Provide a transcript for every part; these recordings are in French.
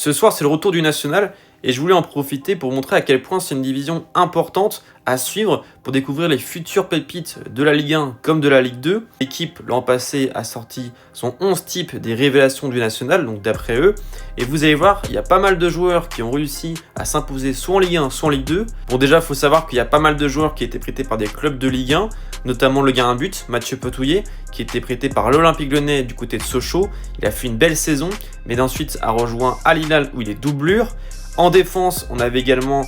Ce soir, c'est le retour du national et je voulais en profiter pour montrer à quel point c'est une division importante à suivre pour découvrir les futures pépites de la Ligue 1 comme de la Ligue 2. L'équipe, l'an passé, a sorti son 11 types des révélations du national, donc d'après eux. Et vous allez voir, il y a pas mal de joueurs qui ont réussi à s'imposer soit en Ligue 1, soit en Ligue 2. Bon, déjà, il faut savoir qu'il y a pas mal de joueurs qui étaient prêtés par des clubs de Ligue 1, notamment le gars à un but, Mathieu Potouillet, qui était prêté par l'Olympique Lyonnais du côté de Sochaux. Il a fait une belle saison, mais ensuite a rejoint Al Hilal où il est doublure. En défense, on avait également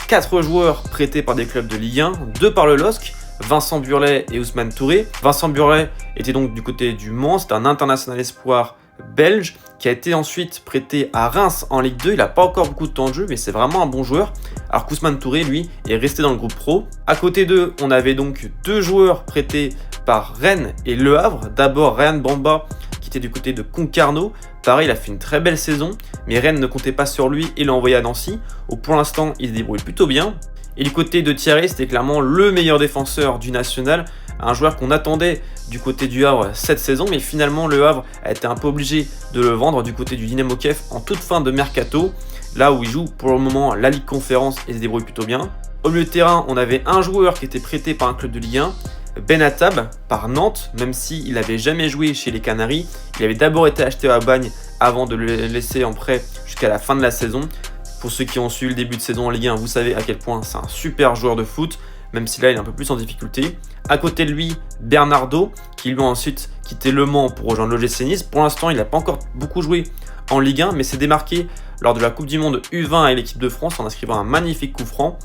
4 joueurs prêtés par des clubs de Ligue 1, 2 par le LOSC, Vincent Burlet et Ousmane Touré. Vincent Burlet était donc du côté du Mans, c'est un international espoir belge qui a été ensuite prêté à Reims en Ligue 2. Il n'a pas encore beaucoup de temps de jeu, mais c'est vraiment un bon joueur. Alors qu'Ousmane Touré, lui, est resté dans le groupe pro. À côté d'eux, on avait donc 2 joueurs prêtés par Rennes et Le Havre. D'abord, Ryan Bamba, qui était du côté de Concarneau. Pareil, il a fait une très belle saison, mais Rennes ne comptait pas sur lui et l'a envoyé à Nancy, où pour l'instant, il se débrouille plutôt bien. Et du côté de Thierry, c'était clairement le meilleur défenseur du national, un joueur qu'on attendait du côté du Havre cette saison, mais finalement le Havre a été un peu obligé de le vendre du côté du Dynamo Kiev en toute fin de mercato, là où il joue pour le moment la Ligue Conférence et se débrouille plutôt bien. Au milieu de terrain, on avait un joueur qui était prêté par un club de Ligue 1, Ben Attab par Nantes, même s'il n'avait jamais joué chez les Canaries. Il avait d'abord été acheté à Bagne avant de le laisser en prêt jusqu'à la fin de la saison. Pour ceux qui ont suivi le début de saison en Ligue 1, vous savez à quel point c'est un super joueur de foot, même si là il est un peu plus en difficulté. À côté de lui, Bernardo, qui lui a ensuite quitté Le Mans pour rejoindre l'OGC Nice. Pour l'instant, il n'a pas encore beaucoup joué en Ligue 1, mais s'est démarqué lors de la Coupe du Monde U20 avec l'équipe de France en inscrivant un magnifique coup franc.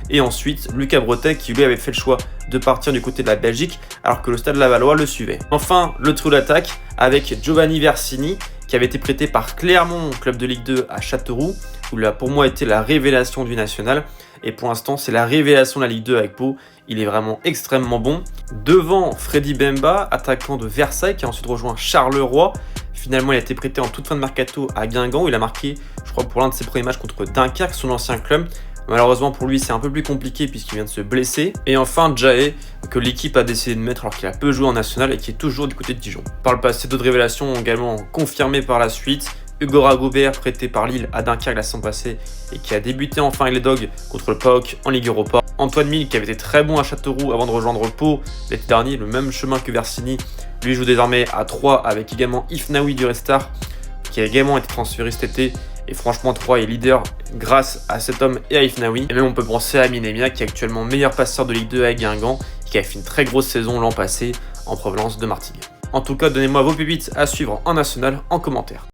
Et ensuite, Lucas Bretet qui lui avait fait le choix de partir du côté de la Belgique alors que le Stade Lavallois le suivait. Enfin, le trio d'attaque avec Giovanni Versini qui avait été prêté par Clermont, club de Ligue 2 à Châteauroux, où il a pour moi été la révélation du national. Et pour l'instant, c'est la révélation de la Ligue 2 avec Pau. Il est vraiment extrêmement bon. Devant, Freddy Bemba, attaquant de Versailles, qui a ensuite rejoint Charleroi. Finalement, il a été prêté en toute fin de mercato à Guingamp, où il a marqué, je crois, pour l'un de ses premiers matchs contre Dunkerque, son ancien club. Malheureusement pour lui, c'est un peu plus compliqué puisqu'il vient de se blesser. Et enfin, Djaé, que l'équipe a décidé de mettre alors qu'il a peu joué en national et qui est toujours du côté de Dijon. Par le passé, d'autres révélations ont également confirmé par la suite. Hugo Ragobert, prêté par Lille à Dunkerque la saison passée et qui a débuté enfin avec les Dogs contre le PAOK en Ligue Europa. Antoine Mille, qui avait été très bon à Châteauroux avant de rejoindre Pau l'été dernier, le même chemin que Versini. Lui joue désormais à 3 avec également Ifnaoui du Restart, qui a également été transféré cet été. Et franchement, 3 est leader grâce à cet homme et à Ifnaoui. Et même on peut penser à Minemia, qui est actuellement meilleur passeur de Ligue 2 avec Guingamp, qui a fait une très grosse saison l'an passé en provenance de Martigues. En tout cas, donnez-moi vos pépites à suivre en national en commentaire.